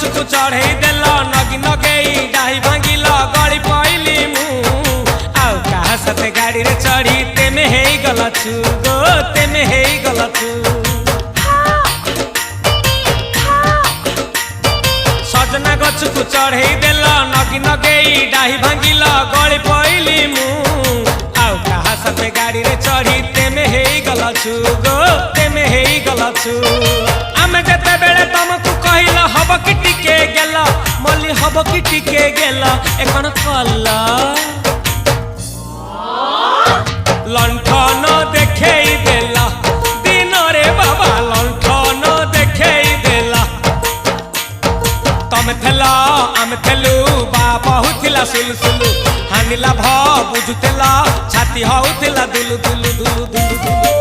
गछकु चढ़े देल नगी नगेई डाही भांगिल गली पइली मु आउ कहा साथे गाड़ी रे चढ़ी तेमे हेई गलछु गो तेमे हेई गलछु सजना गछकु चढ़े देल नगी नगेई डाही भांगिल गली पइली मु आउ कहा साथे गाड़ी रे चढ़ी तेमे हेई गलछु गो तेमे हेई गलछु आमे जते बेले तुमको कहिल हब कि टिके गेल मल्ली हब कि टिके गेल एखन कल्ला लंठन देखेई देला दिन रे बाबा लंठन देखेई देला तमे थेला आमे थेलु बाबा हुथिला सुलसुलु हानिला भ बुझुतेला छाती हउथिला दुलु दुलु दुलु दुलु दुलु